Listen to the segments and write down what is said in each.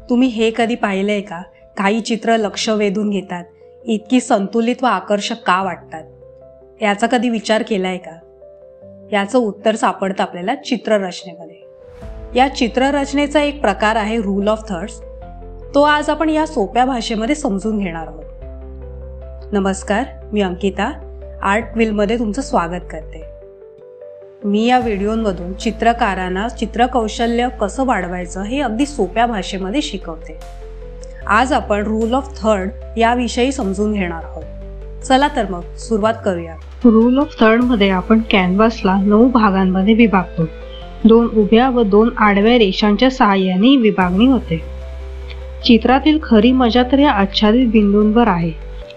तुम्ही हे कधी पाहिलंय का? काही चित्र लक्ष वेधून घेतात, इतकी संतुलित व आकर्षक का वाटतात? याचा कधी विचार केलाय का? याचं उत्तर सापडतं आपल्याला चित्ररचनेमध्ये. या चित्ररचनेचा एक प्रकार आहे रूल ऑफ थर्ड्स. तो आज आपण या सोप्या भाषेमध्ये समजून घेणार आहोत. नमस्कार, मी अंकिता आर्ट व्हीलमध्ये तुमचं स्वागत करते. मी या व्हिडिओमधून चित्रकारांना चित्रकौशल्य कसं वाढवायचं हे अगदी सोप्या भाषेमध्ये शिकवते. आज आपण रूल ऑफ थर्ड याविषयी समजून घेणार आहोत. चला तर मग सुरुवात करूया. रूल ऑफ थर्ड मध्ये आपण कॅनव्हासला 9 भागांमध्ये विभागतो. 2 उभ्या व 2 आडव्या रेषांच्या सहाय्याने विभागणी होते. चित्रातील खरी मजा तर या आच्छादित बिंदूंवर आहे.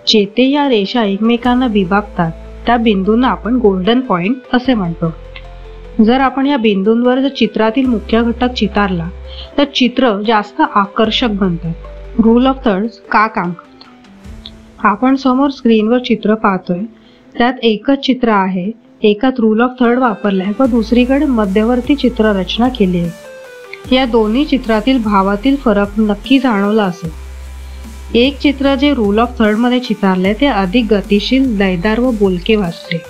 जेथे या रेषा एकमेकांना विभागतात त्या बिंदूंना आपण गोल्डन पॉइंट असे म्हणतो. जर आपण या बिंदूंवर चित्रातील मुख्य घटक चितारला तर चित्र जास्त आकर्षक बनतात. रूल ऑफ थर्ड्स का काम करतो? आपण समोर स्क्रीनवर चित्र पाहतोय, त्यात एकच चित्र आहे. एकात रूल ऑफ थर्ड वापरलाय व दुसरीकडे मध्यवर्ती चित्ररचना केली आहे. या दोन्ही चित्रातील भावातील फरक नक्की जाणवला असेल. एक चित्र जे रूल ऑफ थर्ड मध्ये चितारले ते अधिक गतिशील, लयदार व बोलके वाटते.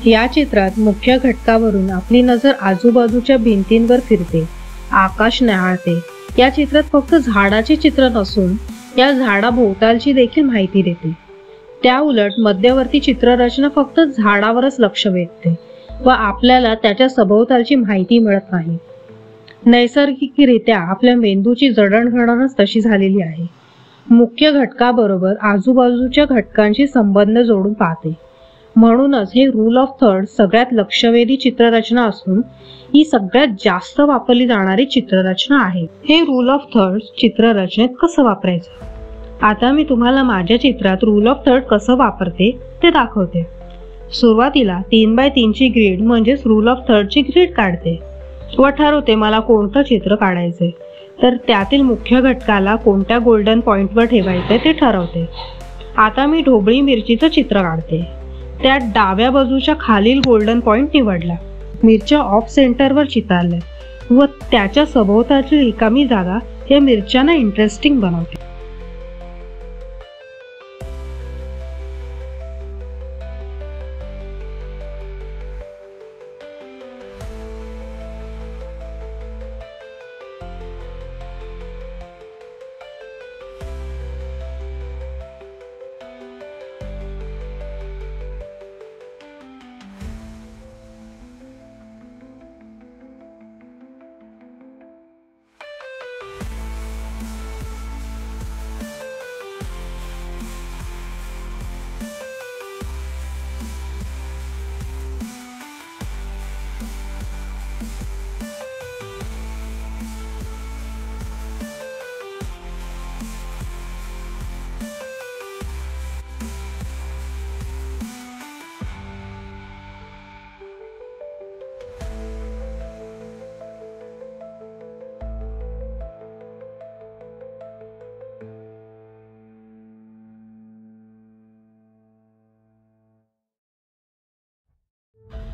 या चित्रात मुख्य घटकावरून आपली नजर आजूबाजूच्या भिंतींवर फिरते, आकाश न्याहाळते. या चित्रात फक्त झाडाचे चित्र नसून या झाडाभोवतालची देखील माहिती देते. त्या उलट मध्यवर्ती चित्ररचना फक्त झाडावरच लक्ष वेधते व आपल्याला त्याच्या सभोवतालची माहिती मिळत नाही. नैसर्गिकरित्या आपल्या मेंदूची जडणघडणच तशी झालेली आहे. मुख्य घटकाबरोबर आजूबाजूच्या घटकांशी संबंध जोडून पाहते. म्हणूनच हे रूल ऑफ थर्ड सगळ्यात लक्षवेधी चित्ररचना असून ही सगळ्यात जास्त वापरली जाणारी चित्ररचना आहे. हे रूल ऑफ थर्ड चित्ररचनेत कसं वापरायचं? आता मी तुम्हाला माझ्या चित्रात रूल ऑफ थर्ड कसं वापरते ते दाखवते. सुरुवातीला 3x3 ची ग्रीड म्हणजेच रूल ऑफ थर्ड ची ग्रीड काढते व ठरवते मला कोणतं चित्र काढायचे. तर त्यातील मुख्य घटकाला कोणत्या गोल्डन पॉइंटवर ठेवायचे ते ठरवते. आता मी ढोबळी मिरचीचं चित्र काढते. त्यात डाव्या बाजूच्या खालील गोल्डन पॉइंट निवडला. मिरच्या ऑफ सेंटरवर चितारल्या व त्याच्या सभोवताची रिकामी जागा या मिरच्यांना इंटरेस्टिंग बनवते.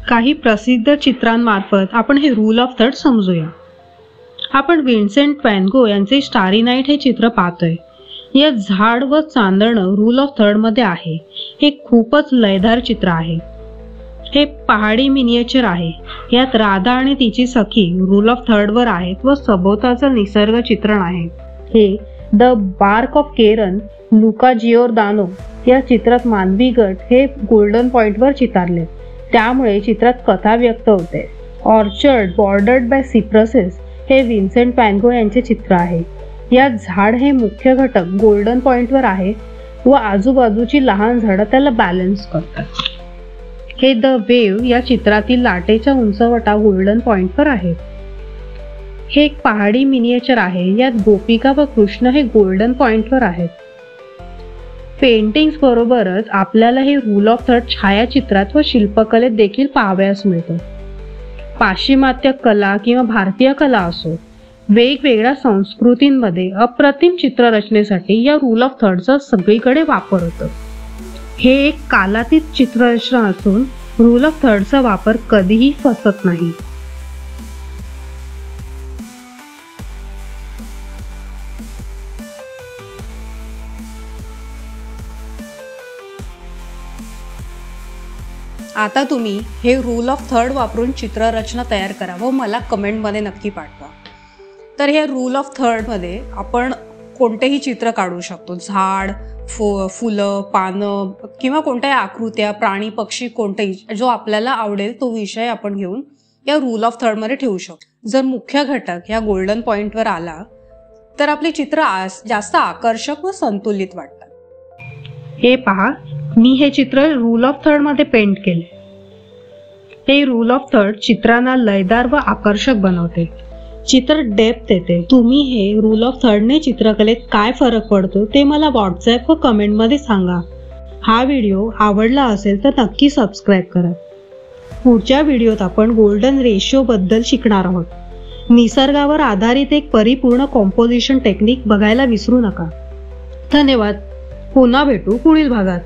काही प्रसिद्ध चित्रांमार्फत आपण हे रूल ऑफ थर्ड समजूया. आपण विन्सेंट वॅन गो यांचे स्टारी नाईट हे चित्र पाहतोय. यात झाड व चांदणं रूल ऑफ थर्ड मध्ये आहे. हे खूपच लयदार चित्र आहे. हे पहाडी मिनिएचर आहे. यात राधा आणि तिची सखी रूल ऑफ थर्ड वर आहेत व सभोवताचं निसर्ग चित्रण आहे. हे the bark of Charon Luca Giordano या चित्रात मानवी गट हे गोल्डन पॉइंटवर चितारले. त्यामुळे चित्रात कथा व्यक्त होते. ऑर्चर्ड बॉर्डर्ड बाय सिप्रसेस हे विन्सेंट वॅन गो यांचे चित्र आहे. यात झाड हे मुख्य घटक गोल्डन पॉइंटवर आहे व आजूबाजूची लहान झाडं त्याला बॅलन्स करतात. हे द वेव्ह या चित्रातील लाटेच्या उंचवटा गोल्डन पॉइंटवर आहेत. हे एक पहाडी मिनिएचर आहे. यात गोपिका व कृष्ण हे गोल्डन पॉइंटवर आहेत. पेंटिंग्स बरोबरच आपल्याला हे रूल ऑफ थर्ड छायाचित्रात व शिल्पकलेत देखील पाहावयास मिळतो. पाश्चिमात्य कला किंवा भारतीय कला असो, वेगवेगळ्या संस्कृतींमध्ये अप्रतिम चित्ररचनेसाठी या रूल ऑफ थर्डचा सगळीकडे वापर होतो. हे एक कालातीत चित्ररचना असून रूल ऑफ थर्डचा वापर कधीही फसत नाही. आता तुम्ही हे रूल ऑफ थर्ड वापरून चित्ररचना तयार करा व मला कमेंटमध्ये नक्की पाठवा. तर हे रूल ऑफ थर्डमध्ये आपण कोणतेही चित्र काढू शकतो. झाड, फुलं, पानं किंवा कोणत्याही आकृत्या, प्राणी, पक्षी, कोणतेही जो आपल्याला आवडेल तो विषय आपण घेऊन या रूल ऑफ थर्डमध्ये ठेवू शकतो. जर मुख्य घटक या गोल्डन पॉइंटवर आला तर आपली चित्र जास्त आकर्षक व संतुलित वाटतात. हे पहा, मी हे चित्र रूल ऑफ थर्ड मध्ये पेंट केले. हे रूल ऑफ थर्ड चित्रांना लयदार व आकर्षक बनवते, चित्र डेप्थ देते. तुम्ही हे रूल ऑफ थर्डने चित्रकलेत काय फरक पडतो ते मला व्हॉट्सॲप व कमेंटमध्ये सांगा. हा व्हिडिओ आवडला असेल तर नक्की सबस्क्राईब करा. पुढच्या व्हिडिओत आपण गोल्डन रेशो बद्दल शिकणार आहोत. निसर्गावर आधारित एक परिपूर्ण कॉम्पोजिशन टेक्निक बघायला विसरू नका. धन्यवाद. पुन्हा भेटू पुढील भागात.